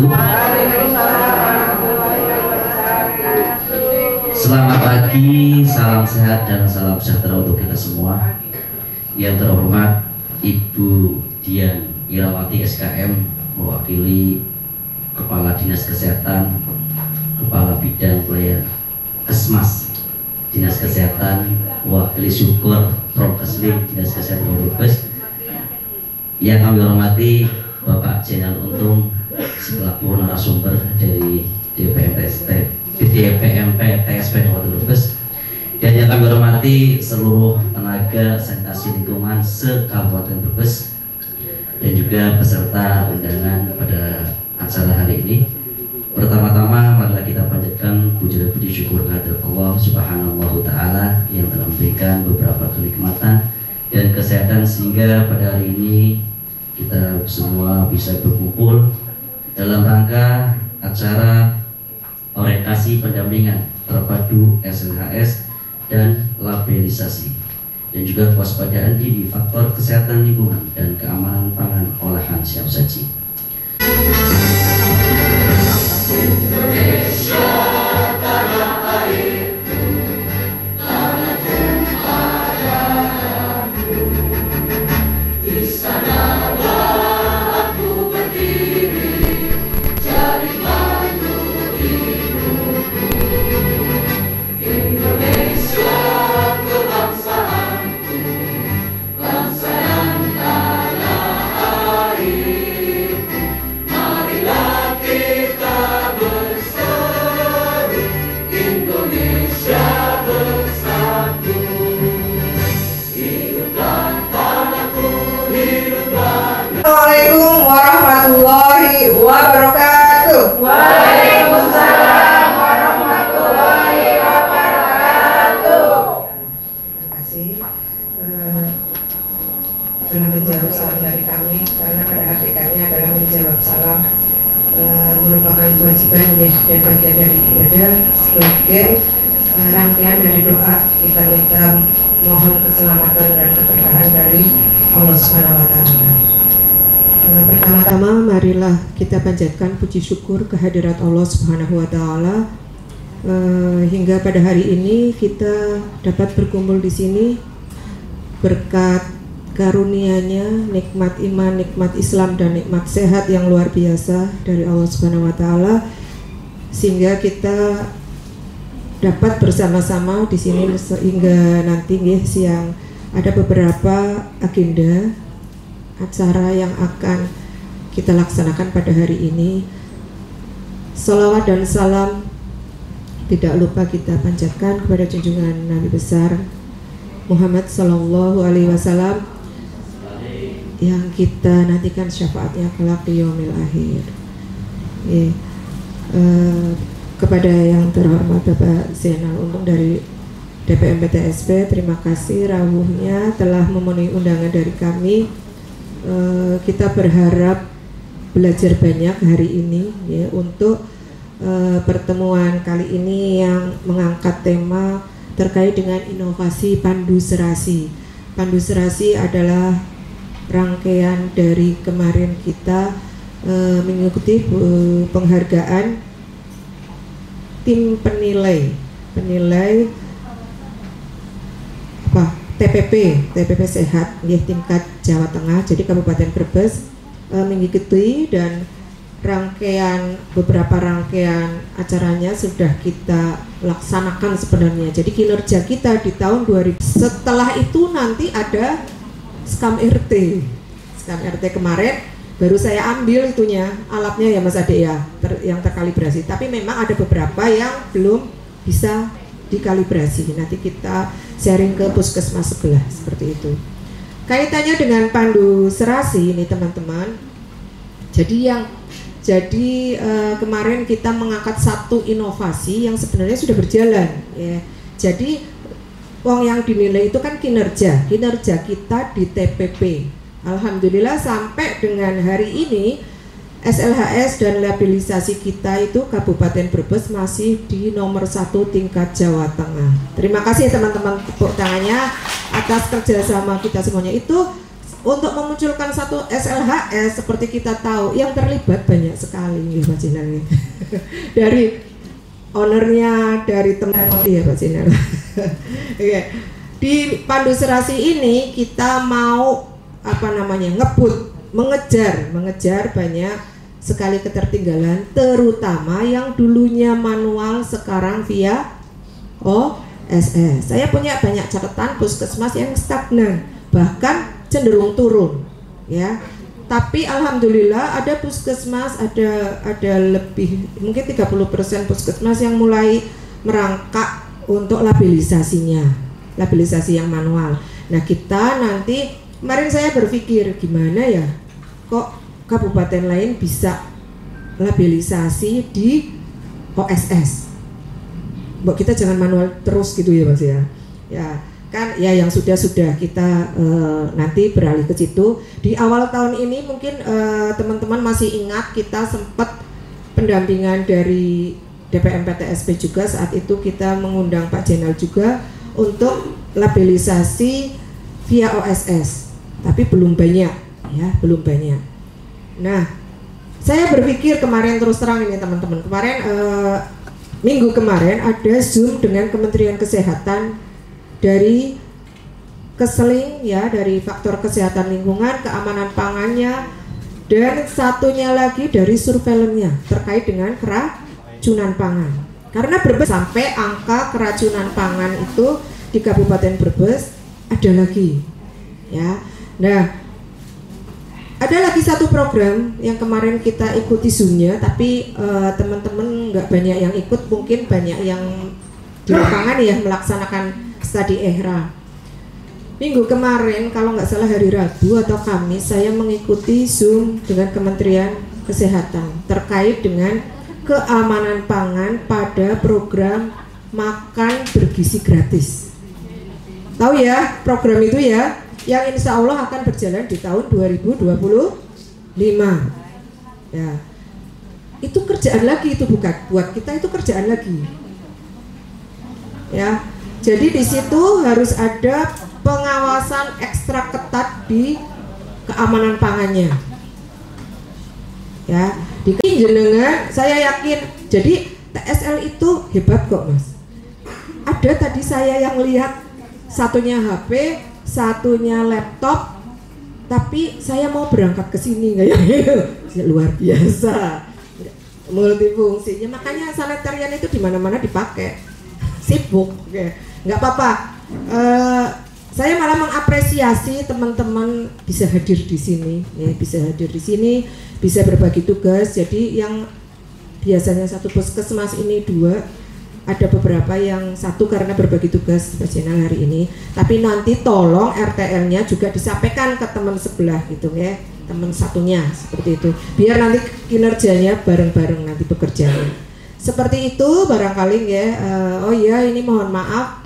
wabarakatuh. Selamat pagi, salam sehat dan salam sejahtera untuk kita semua. Yang terhormat Ibu Dian Irawati SKM, mewakili Kepala Dinas Kesehatan, Kepala Bidang Pelayanan Kesmas Dinas Kesehatan, mewakili Syukur Prokeslim Dinas Kesehatan Brebes. Yang kami hormati Bapak Jenal Untung selaku narasumber dari DPMP TSP Kabupaten Brebes, dan yang kami hormati seluruh tenaga sanitasi lingkungan se-Kabupaten Brebes dan juga peserta undangan pada acara hari ini. Pertama-tama marilah kita panjatkan puji dan puji syukur kehadirat Allah Subhanahu wa Ta'ala yang telah memberikan beberapa kenikmatan dan kesehatan sehingga pada hari ini kita semua bisa berkumpul dalam rangka acara orientasi pendampingan terpadu SLHS dan labelisasi dan juga kewaspadaan dini faktor kesehatan lingkungan dan keamanan pangan olahan siap saji. Indonesia tanah airku, tanah tumpahku, di sanalah aku berdiri, jadi mandu hidupku. Indonesia kebangsaanku, bangsa dan tanah airku, marilah kita bersatu, Indonesia bersatu. Hiduplah tanahku, hiduplah. Assalamualaikum warahmatullahi wabarakatuh. Waalaikumsalam warahmatullahi wabarakatuh. Terima kasih telah menjawab salam dari kami, karena pada hakikatnya adalah menjawab salam merupakan kewajiban ya, dan bagian dari ibadah sebagai rangkaian dari doa. Kita minta mohon keselamatan dan keberkahan dari Allah Subhanahu wa Ta'ala. Pertama-tama marilah kita panjatkan puji syukur kehadirat Allah Subhanahu wa Ta'ala hingga pada hari ini kita dapat berkumpul di sini berkat karunia-Nya, nikmat iman, nikmat Islam dan nikmat sehat yang luar biasa dari Allah Subhanahu wa Ta'ala, sehingga kita dapat bersama-sama di sini sehingga nanti siang ada beberapa agenda acara yang akan kita laksanakan pada hari ini. Salawat dan salam tidak lupa kita panjatkan kepada junjungan Nabi besar Muhammad Sallallahu Alaihi Wasallam yang kita nantikan syafaatnya kelak di yaumil akhir. Kepada yang terhormat Bapak Zainal Untung dari DPMP TSP, terima kasih rawuhnya telah memenuhi undangan dari kami. Kita berharap belajar banyak hari ini ya, untuk pertemuan kali ini yang mengangkat tema terkait dengan inovasi Pandu Serasi. Pandu Serasi adalah rangkaian dari kemarin kita mengikuti penghargaan tim penilai TPP Sehat ya, tingkat Jawa Tengah. Jadi Kabupaten Brebes mengikuti dan beberapa rangkaian acaranya sudah kita laksanakan sebenarnya. Jadi kinerja kita di tahun 2000. Setelah itu nanti ada Skam RT kemarin baru saya ambil itunya, alatnya ya Mas Ade ya, yang terkalibrasi. Tapi memang ada beberapa yang belum bisa dikalibrasi. Nanti kita sharing ke puskesmas sebelah seperti itu. Kaitannya dengan Pandu Serasi ini teman-teman. Jadi kemarin kita mengangkat satu inovasi yang sebenarnya sudah berjalan ya. Jadi yang dinilai itu kan kinerja kita di TPP. Alhamdulillah sampai dengan hari ini SLHS dan labelisasi kita itu Kabupaten Brebes masih di nomor 1 tingkat Jawa Tengah. Terima kasih teman-teman, tepuk tangannya atas kerjasama kita semuanya. Itu untuk memunculkan satu SLHS seperti kita tahu yang terlibat banyak sekali Pak Jenal. Dari ownernya, dari teman Pak Jenal. Di Pandu Serasi ini kita mau mengejar banyak sekali ketertinggalan, terutama yang dulunya manual sekarang via OSS. Saya punya banyak catatan puskesmas yang stagnan, bahkan cenderung turun, ya. Tapi alhamdulillah ada puskesmas, ada lebih mungkin 30% puskesmas yang mulai merangkak untuk labellisasinya, labelisasi yang manual. Nah kita nanti, kemarin saya berpikir gimana ya, kok kabupaten lain bisa labelisasi di OSS. Mbak kita jangan manual terus gitu ya Mas ya. Ya kan ya yang sudah kita nanti beralih ke situ. Di awal tahun ini mungkin teman-teman masih ingat kita sempat pendampingan dari DPM PTSP juga, saat itu kita mengundang Pak Jenal juga untuk labelisasi via OSS, tapi belum banyak ya, belum banyak. Nah saya berpikir kemarin, terus terang ini teman-teman, kemarin minggu kemarin ada Zoom dengan Kementerian Kesehatan dari Keseling ya, dari faktor kesehatan lingkungan, keamanan pangannya, dan satunya lagi dari surveilannya terkait dengan keracunan pangan. Karena Brebes sampai angka keracunan pangan itu di Kabupaten Brebes ada lagi ya. Nah ada lagi satu program yang kemarin kita ikuti Zoom-nya, tapi teman-teman nggak banyak yang ikut, mungkin banyak yang di lapangan ya melaksanakan studi EHRA. Minggu kemarin kalau nggak salah hari Rabu atau Kamis saya mengikuti Zoom dengan Kementerian Kesehatan terkait dengan keamanan pangan pada program makan bergizi gratis. Tahu ya program itu ya, yang insya Allah akan berjalan di tahun 2025 ya. Itu kerjaan lagi, itu bukan buat kita, itu kerjaan lagi ya. Jadi di situ harus ada pengawasan ekstra ketat di keamanan pangannya ya. Di jenengan saya yakin, jadi TSL itu hebat kok Mas. Ada tadi saya yang lihat satunya HP, satunya laptop, tapi saya mau berangkat ke sini kayak luar biasa, multifungsinya. Makanya sanitarian itu di mana-mana dipakai, sibuk, nggak apa-apa. Saya malah mengapresiasi teman-teman bisa hadir di sini, ya, bisa hadir di sini, bisa berbagi tugas. Jadi yang biasanya satu puskesmas ini dua, ada beberapa yang satu karena berbagi tugas Pak Jenal hari ini. Tapi nanti tolong RTL-nya juga disampaikan ke teman sebelah gitu ya, teman satunya seperti itu. Biar nanti kinerjanya bareng-bareng nanti bekerjanya. Seperti itu barangkali ya. Oh iya, ini mohon maaf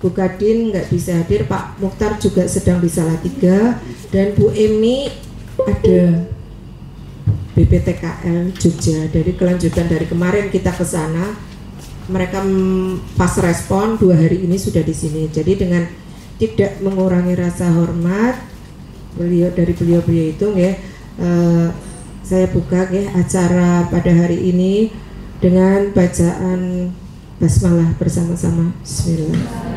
Bu Kadin nggak bisa hadir, Pak Mukhtar juga sedang di Salatiga, dan Bu Emi ada BPTKL Jogja. Dari kelanjutan dari kemarin kita ke sana, mereka pas respon 2 hari ini sudah di sini. Jadi dengan tidak mengurangi rasa hormat beliau itu ya, saya buka ya acara pada hari ini dengan bacaan basmalah bersama-sama. Bismillah.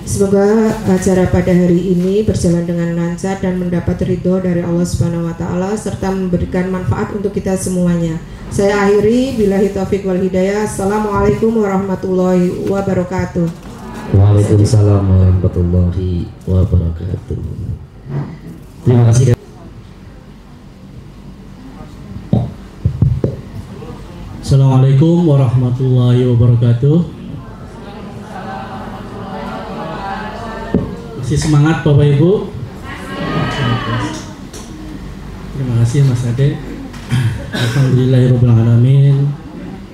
Semoga acara pada hari ini berjalan dengan lancar dan mendapat ridho dari Allah Subhanahu wa Ta'ala serta memberikan manfaat untuk kita semuanya. Saya akhiri, billahi taufik wal hidayah. Assalamualaikum warahmatullahi wabarakatuh. Waalaikumsalam warahmatullahi wabarakatuh. Terima kasih. Assalamualaikum warahmatullahi wabarakatuh. Masih semangat Bapak Ibu? Terima kasih Mas Ade. Alhamdulillahirrahmanirrahim.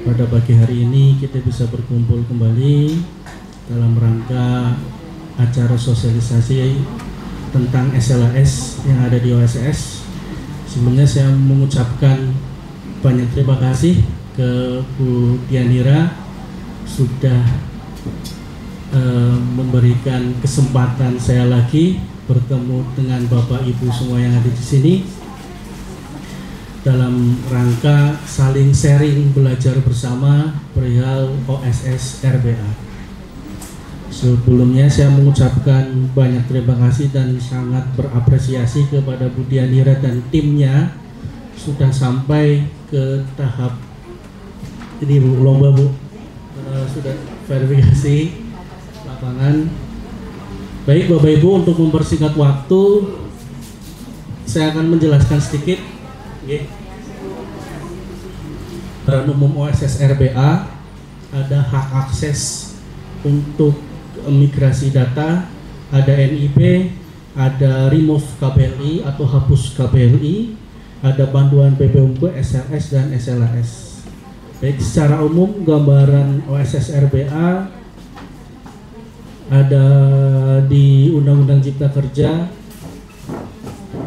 Pada pagi hari ini kita bisa berkumpul kembali dalam rangka acara sosialisasi tentang SLHS yang ada di OSS. Sebelumnya saya mengucapkan banyak terima kasih ke Bu Dianira sudah memberikan kesempatan saya lagi bertemu dengan Bapak Ibu semua yang ada di sini dalam rangka saling sharing belajar bersama perihal OSS RBA. Sebelumnya saya mengucapkan banyak terima kasih dan sangat berapresiasi kepada Bu Dianira dan timnya sudah sampai ke tahap ini Bu, lomba Bu, sudah verifikasi lapangan. Baik Bapak Ibu, untuk mempersingkat waktu saya akan menjelaskan sedikit. Peran umum OSS RBA ada hak akses untuk migrasi data, ada NIB, ada remove KBLI atau hapus KBLI, ada panduan PPUMB, SLS dan SLAS. Baik, secara umum gambaran OSS RBA ada di Undang-Undang Cipta Kerja,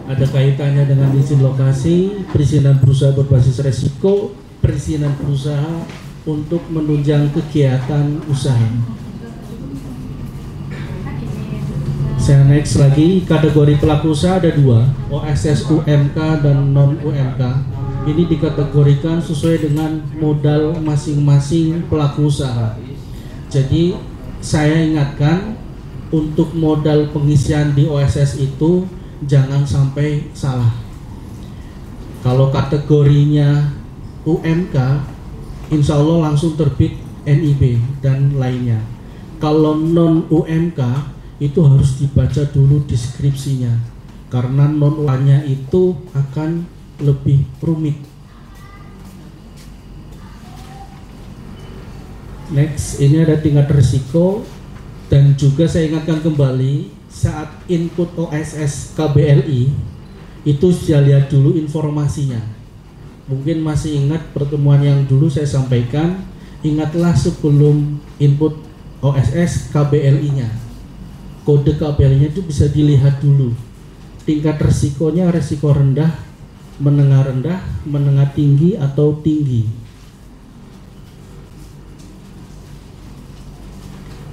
ada kaitannya dengan izin lokasi, perizinan berusaha berbasis resiko, perizinan berusaha untuk menunjang kegiatan usaha. Saya next lagi, kategori pelaku usaha ada dua, OSS UMK dan non UMK. Ini dikategorikan sesuai dengan modal masing-masing pelaku usaha. Jadi saya ingatkan untuk modal pengisian di OSS itu jangan sampai salah. Kalau kategorinya UMK, insya Allah langsung terbit NIB dan lainnya. Kalau non UMK itu harus dibaca dulu deskripsinya, karena non UMK-nya itu akan lebih rumit. Next, ini ada tingkat risiko dan juga saya ingatkan kembali saat input OSS KBLI itu sudah lihat dulu informasinya. Mungkin masih ingat pertemuan yang dulu saya sampaikan, ingatlah sebelum input OSS KBLI-nya. Kode KBLI-nya itu bisa dilihat dulu. Tingkat risikonya risiko rendah, menengah tinggi atau tinggi.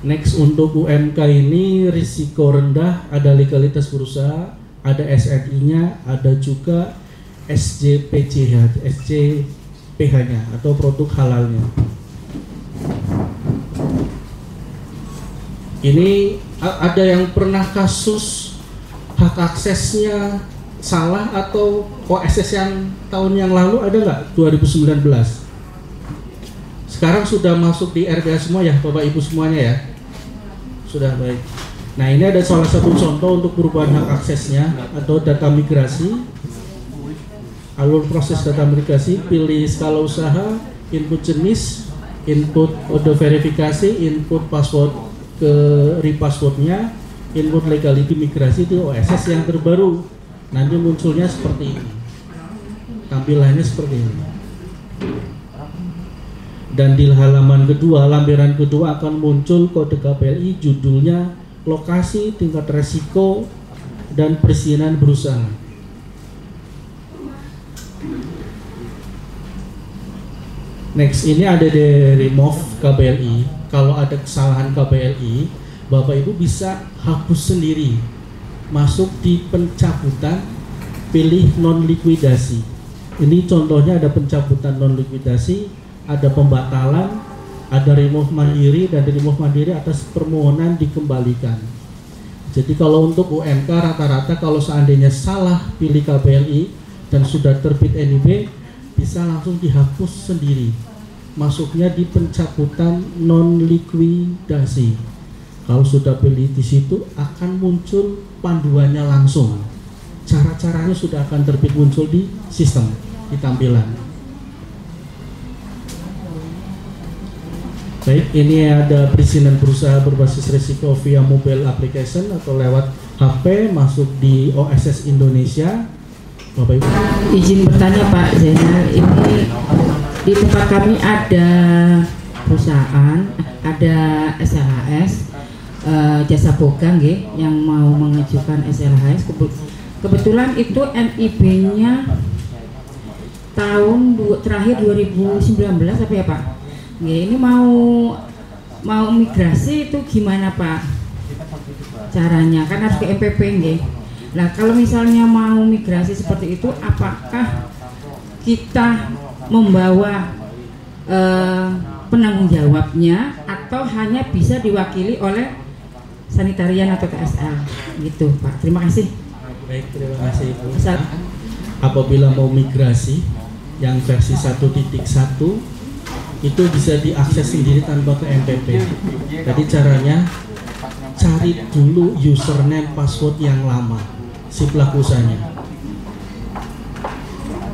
Next, untuk UMK ini risiko rendah, ada legalitas berusaha, ada SNI-nya, ada juga SJPH-nya atau produk halalnya. Ini ada yang pernah kasus hak aksesnya salah atau OSS yang tahun yang lalu ada nggak? 2019. Sekarang sudah masuk di RBA semua ya Bapak Ibu semuanya ya? Sudah, baik. Nah, ini ada salah satu contoh untuk perubahan hak aksesnya atau data migrasi. Alur proses data migrasi, pilih skala usaha, input jenis, input kode verifikasi, input password ke repasswordnya, input legality migrasi itu OSS yang terbaru. Nanti munculnya seperti ini, tampilannya seperti ini. Dan di halaman kedua, lampiran kedua akan muncul kode KBLI, judulnya, lokasi, tingkat resiko, dan perizinan berusaha. Next, ini ada di remove KBLI. Kalau ada kesalahan KBLI, Bapak Ibu bisa hapus sendiri. Masuk di pencabutan, pilih non likuidasi. Ini contohnya ada pencabutan non likuidasi, ada pembatalan, ada remove mandiri, dan remove mandiri atas permohonan dikembalikan. Jadi kalau untuk UMK rata-rata kalau seandainya salah pilih KBLI dan sudah terbit NIB, bisa langsung dihapus sendiri. Masuknya di pencabutan non likuidasi. Kalau sudah pilih di situ akan muncul panduannya langsung. Cara-caranya sudah akan terbit muncul di sistem, di tampilan. Baik, ini ada perizinan berusaha berbasis risiko via mobile application atau lewat HP masuk di OSS Indonesia. Bapak Ibu. Izin bertanya Pak Zainal, ini di tempat kami ada perusahaan, ada SLHS, jasa boga yang mau mengajukan SLHS. Kebetulan itu NIB-nya tahun terakhir 2019 apa ya Pak? Ya, ini mau migrasi itu gimana Pak? caranya kan harus ke MPP nggih. Nah kalau misalnya mau migrasi seperti itu, apakah kita membawa penanggung jawabnya atau hanya bisa diwakili oleh sanitarian atau TSL gitu Pak? Terima kasih. Baik, terima kasih Ibu. Apabila mau migrasi yang versi 1.1 itu bisa diakses sendiri tanpa ke MPP. Jadi caranya cari dulu username password yang lama si pelaku usahanya.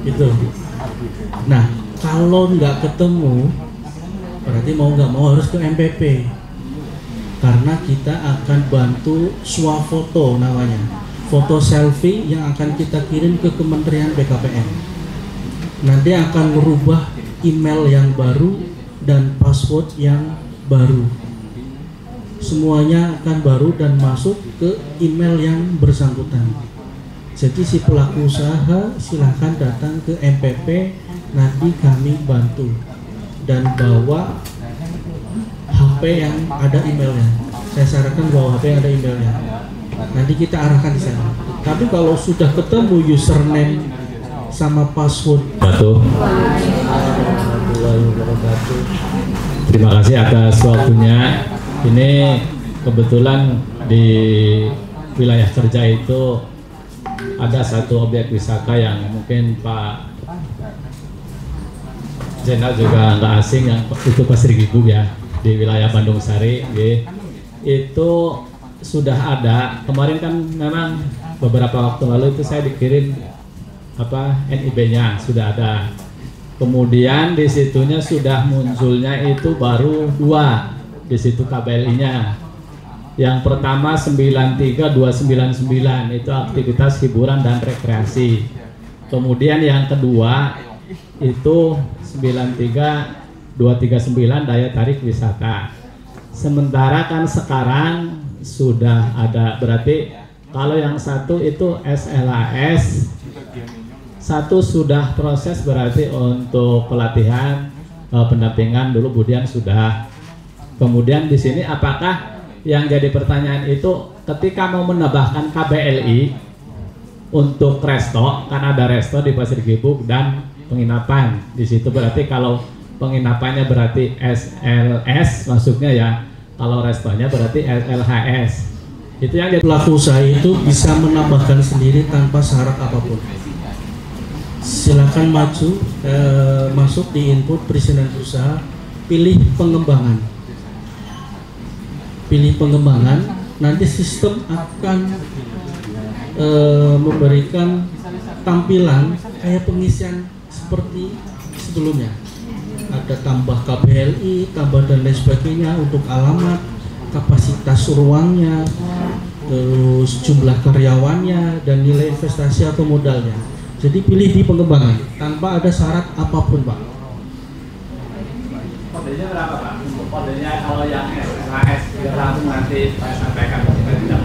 Gitu. Nah, kalau nggak ketemu, berarti mau nggak mau harus ke MPP. Karena kita akan bantu swafoto namanya, foto selfie yang akan kita kirim ke Kementerian BKPM. Nanti akan merubah email yang baru dan password yang baru. Semuanya akan baru dan masuk ke email yang bersangkutan. Jadi si pelaku usaha silahkan datang ke MPP, nanti kami bantu dan bawa HP yang ada emailnya. Saya sarankan bawa HP yang ada emailnya. Nanti kita arahkan di sana. Tapi kalau sudah ketemu username sama password. Terima kasih atas waktunya. Ini kebetulan di wilayah kerja itu ada satu objek wisata yang mungkin Pak Jenal juga nggak asing, yang itu Pasir Gibug ya, di wilayah Bandung Sari. Itu sudah ada kemarin kan, memang beberapa waktu lalu itu saya dikirim NIB-nya sudah ada. Kemudian di situnya sudah munculnya itu baru 2 di situ KBLI-nya. Yang pertama 93299 itu aktivitas hiburan dan rekreasi. Kemudian yang kedua itu 93239 daya tarik wisata. Sementara kan sekarang sudah ada, berarti kalau yang satu itu SLAS, satu sudah proses berarti untuk pelatihan pendampingan dulu, kemudian sudah. Kemudian di sini apakah yang jadi pertanyaan itu ketika mau menambahkan KBLI untuk resto, kan ada resto di Pasir Gibug dan penginapan di situ, berarti kalau penginapannya berarti SLS masuknya ya, kalau restonya berarti SLHS. Itu yang jadi pelaku usaha itu bisa menambahkan sendiri tanpa syarat apapun. Silakan maju masuk di input perizinan usaha, pilih pengembangan. Pilih pengembangan, nanti sistem akan memberikan tampilan kayak pengisian seperti sebelumnya. Ada tambah KBLI, tambah dan lain sebagainya untuk alamat, kapasitas ruangnya, terus jumlah karyawannya, dan nilai investasi atau modalnya. Jadi pilih di pengembangan tanpa ada syarat apapun, Pak. Kodenya berapa, Pak? Kodenya kalau yang SLAS biar langsung nanti saya sampaikan ke kita.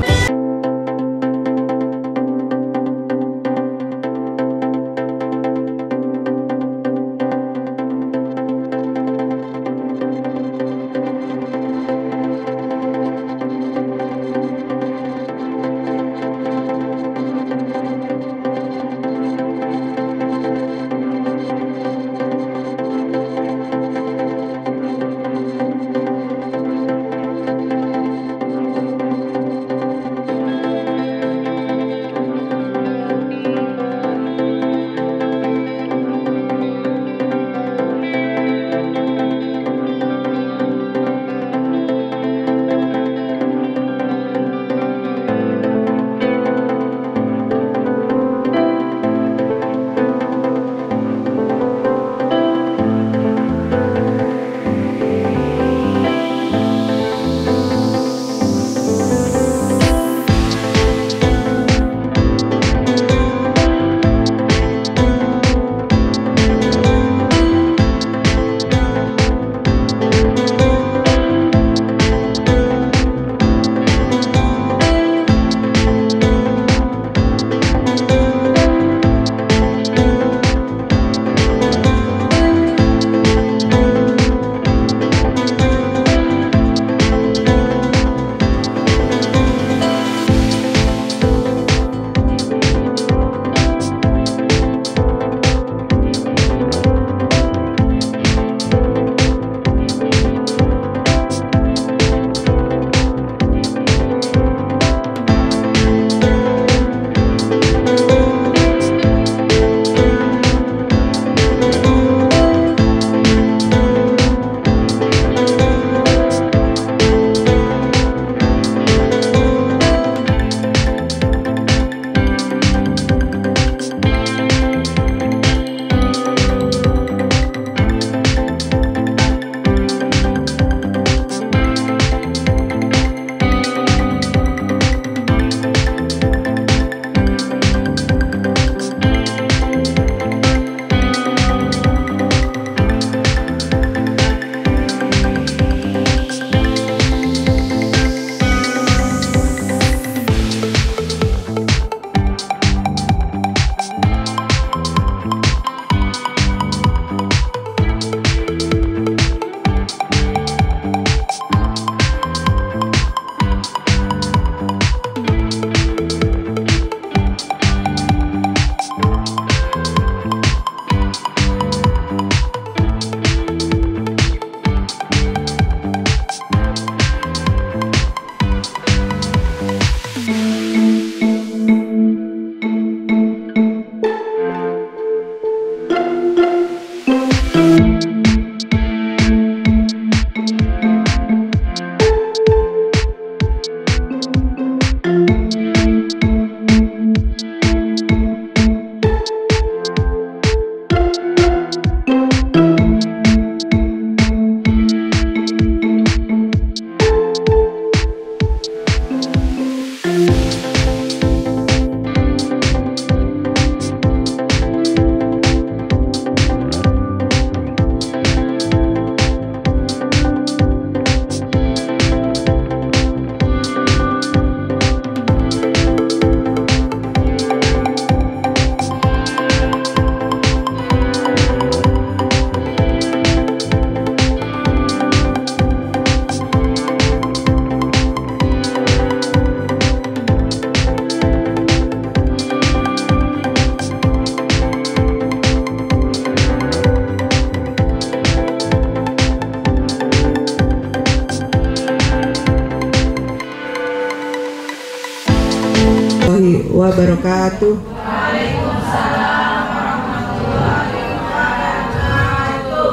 wabarakatuh. Waalaikumsalam warahmatullahi wabarakatuh.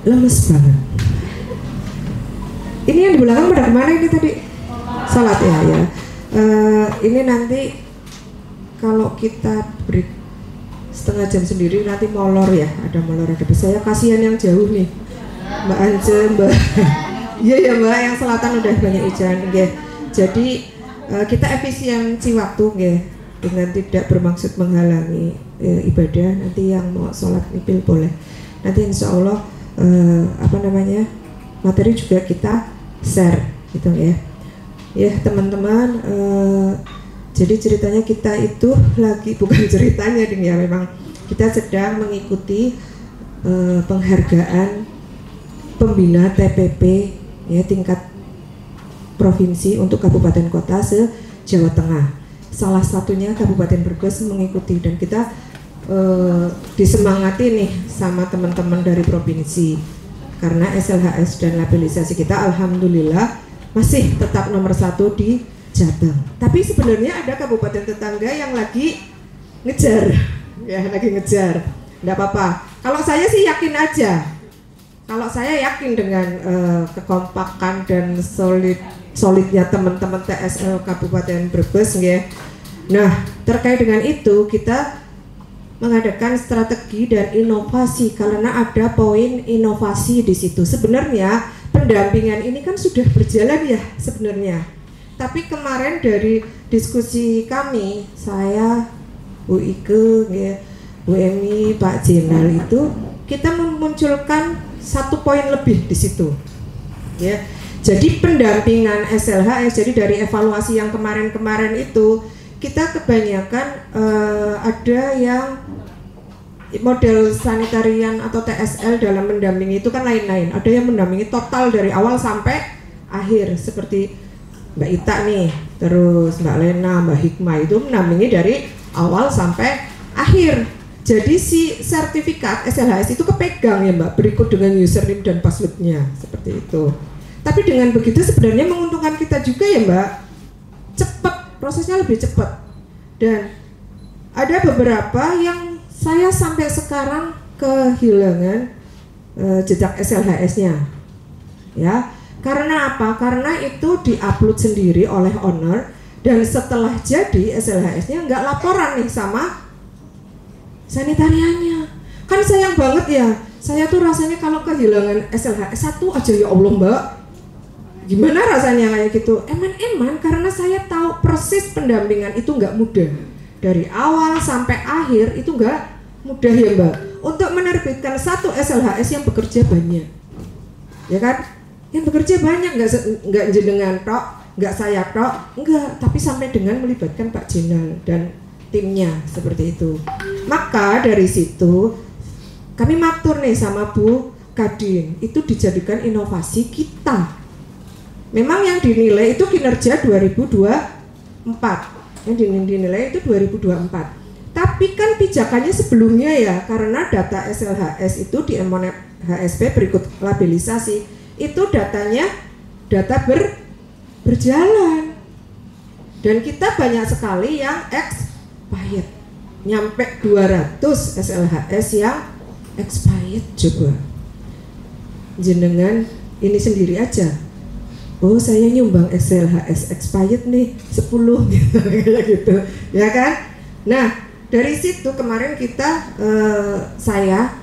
Lemes banget. Ini yang di belakang pada kemana ini tadi? Salat ya, ya. Ini nanti kalau kita break setengah jam sendiri nanti molor ya, ada molor ada bus. Saya kasihan yang jauh nih, Mbak Ance, Mbak. Iya ya Mbak, yang selatan udah banyak ijan, nggih. Jadi kita efisiensi waktu, nggih, dengan tidak bermaksud menghalangi ibadah. Nanti yang mau sholat nipil boleh. Nanti insya Allah materi juga kita share, gitu ya. Ya teman-teman, jadi ceritanya kita itu lagi bukan ceritanya ding ya, memang kita sedang mengikuti penghargaan pembina TPP ya tingkat provinsi untuk kabupaten kota se-Jawa Tengah. Salah satunya Kabupaten Brebes mengikuti, dan kita disemangati nih sama teman-teman dari provinsi karena SLHS dan labelisasi kita alhamdulillah masih tetap nomor 1 di Jateng. Tapi sebenarnya ada kabupaten tetangga yang lagi ngejar, ya lagi ngejar. Nggak apa-apa. Kalau saya sih yakin aja. Kalau saya yakin dengan kekompakan dan solidnya teman-teman TSL Kabupaten Brebes, ya. Nah, terkait dengan itu kita mengadakan strategi dan inovasi karena ada poin inovasi di situ. Sebenarnya pendampingan ini kan sudah berjalan ya sebenarnya. Tapi kemarin dari diskusi kami, saya, Bu Ike, ya, Bu Emi, Pak Jenal itu kita memunculkan 1 poin lebih di situ. Ya. Jadi pendampingan SLHS, jadi dari evaluasi yang kemarin-kemarin itu kita kebanyakan ada yang model sanitarian atau TSL dalam mendampingi itu kan lain-lain. Ada yang mendampingi total dari awal sampai akhir seperti Mbak Ita nih, terus Mbak Lena, Mbak Hikmah itu mendampingi dari awal sampai akhir. Jadi si sertifikat SLHS itu kepegang ya Mbak, berikut dengan username dan passwordnya seperti itu. Tapi dengan begitu sebenarnya menguntungkan kita juga ya Mbak, cepat, prosesnya lebih cepat. Dan ada beberapa yang saya sampai sekarang kehilangan jejak SLHS-nya, ya. Karena apa? Karena itu diupload sendiri oleh owner, dan setelah jadi SLHS-nya nggak laporan nih sama sanitariannya. Kan sayang banget ya. Saya tuh rasanya kalau kehilangan SLHS 1 aja ya Allah Mbak. Gimana rasanya kayak gitu? Eman-eman karena saya tahu persis pendampingan itu nggak mudah. Dari awal sampai akhir itu nggak mudah ya Mbak. Untuk menerbitkan 1 SLHS yang bekerja banyak, ya kan? Yang bekerja banyak, nggak jenengan tok, nggak saya tok, enggak, tapi sampai dengan melibatkan Pak Jenal dan timnya seperti itu. Maka dari situ kami matur nih sama Bu Kadin, itu dijadikan inovasi kita. Memang yang dinilai itu kinerja 2024, yang dinilai itu 2024. Tapi kan pijakannya sebelumnya ya, karena data SLHS itu di MONEP-HSP berikut labelisasi itu datanya data berjalan, dan kita banyak sekali yang expired, nyampe 200 SLHS yang expired, coba jenengan ini sendiri aja, oh saya nyumbang SLHS expired nih 10 gitu, kayak gitu ya kan. Nah dari situ kemarin kita saya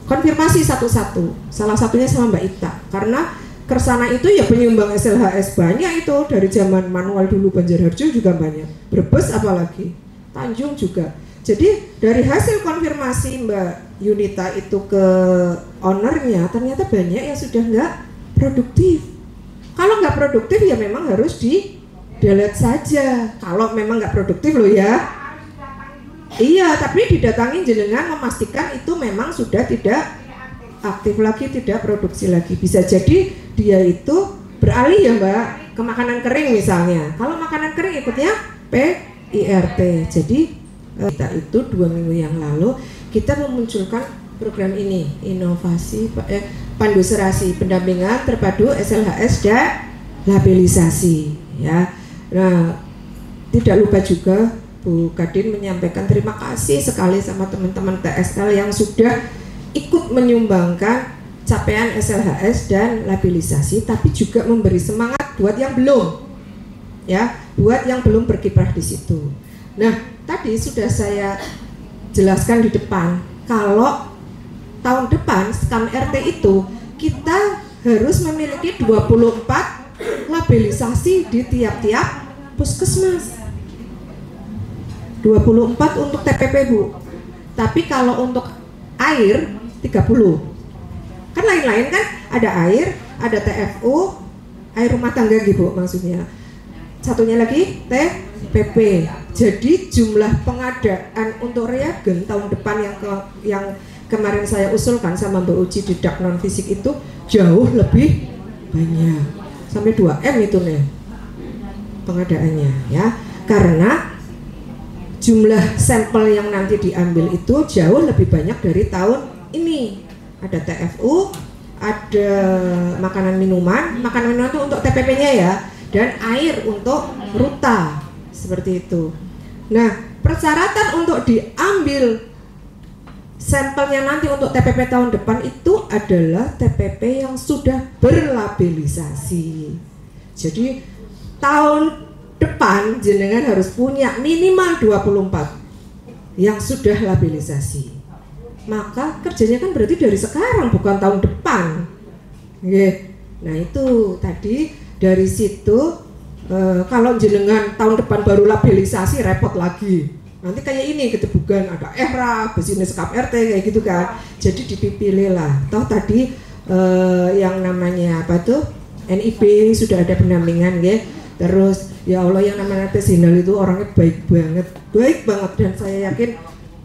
konfirmasi satu-satu, salah satunya sama Mbak Ita, karena Kersana itu ya penyumbang SLHS banyak itu dari zaman manual dulu, Banjarharjo juga banyak, Brebes apalagi, Tanjung juga. Jadi dari hasil konfirmasi Mbak Yunita itu ke ownernya, ternyata banyak yang sudah nggak produktif. Kalau nggak produktif ya memang harus di delete saja. Kalau memang nggak produktif loh ya. Iya, tapi didatangi jenengan memastikan itu memang sudah tidak aktif lagi, tidak produksi lagi. Bisa jadi dia itu beralih ya Mbak ke makanan kering misalnya. Kalau makanan kering ikutnya PIRT. Jadi kita itu 2 minggu yang lalu kita memunculkan program ini, inovasi pandu serasi pendampingan terpadu SLHS dan labelisasi ya. Nah, tidak lupa juga Bu Kadin menyampaikan terima kasih sekali sama teman-teman TSL yang sudah ikut menyumbangkan capaian SLHS dan labelisasi, tapi juga memberi semangat buat yang belum ya, buat yang belum berkiprah di situ. Nah, tadi sudah saya jelaskan di depan, kalau tahun depan skam RT itu kita harus memiliki 24 labelisasi di tiap-tiap puskesmas. 24 untuk TPP Bu. Tapi kalau untuk air 30. Kan lain-lain kan, ada air, ada TFU, air rumah tangga gitu maksudnya. Satunya lagi TPP. Jadi jumlah pengadaan untuk reagen tahun depan yang kemarin saya usulkan sama Mbak Uci di dak non fisik itu jauh lebih banyak, sampai 2M itu nih pengadaannya ya, karena jumlah sampel yang nanti diambil itu jauh lebih banyak dari tahun ini. Ada TFU, ada makanan minuman itu untuk TPP-nya ya, dan air untuk ruta seperti itu. Nah, persyaratan untuk diambil sampelnya nanti untuk TPP tahun depan itu adalah TPP yang sudah berlabelisasi. Jadi tahun depan jenengan harus punya minimal 24 yang sudah labelisasi. Maka kerjanya kan berarti dari sekarang, bukan tahun depan. Nah itu tadi dari situ kalau jenengan tahun depan baru labelisasi repot lagi. Nanti kayak ini ketebukan ada EHRA, bisnis skam RT kayak gitu kan. Jadi dipilih lah. Toh tadi yang namanya apa tuh NIB sudah ada pendampingan ya. Terus ya Allah yang namanya Tesinal itu orangnya baik banget dan saya yakin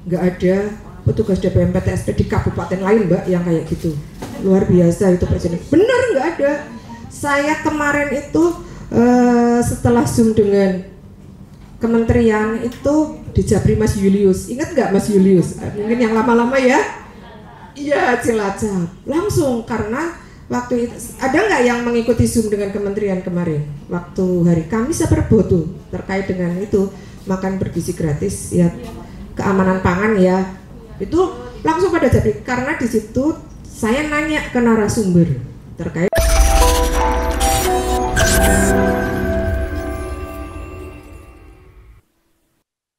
nggak ada petugas DPM PTSP di kabupaten lain Mbak yang kayak gitu, luar biasa itu Presiden. Benar nggak ada. Saya kemarin itu setelah Zoom dengan kementerian itu dijabri Mas Julius, ingat nggak Mas Julius? Mungkin yang lama-lama ya. Iya Cilacap langsung, karena waktu itu ada nggak yang mengikuti Zoom dengan kementerian kemarin waktu hari Kamis apa Rebo tuh terkait dengan itu makan bergizi gratis ya, keamanan pangan ya. Itu langsung pada jadi, karena di situ saya nanya ke narasumber terkait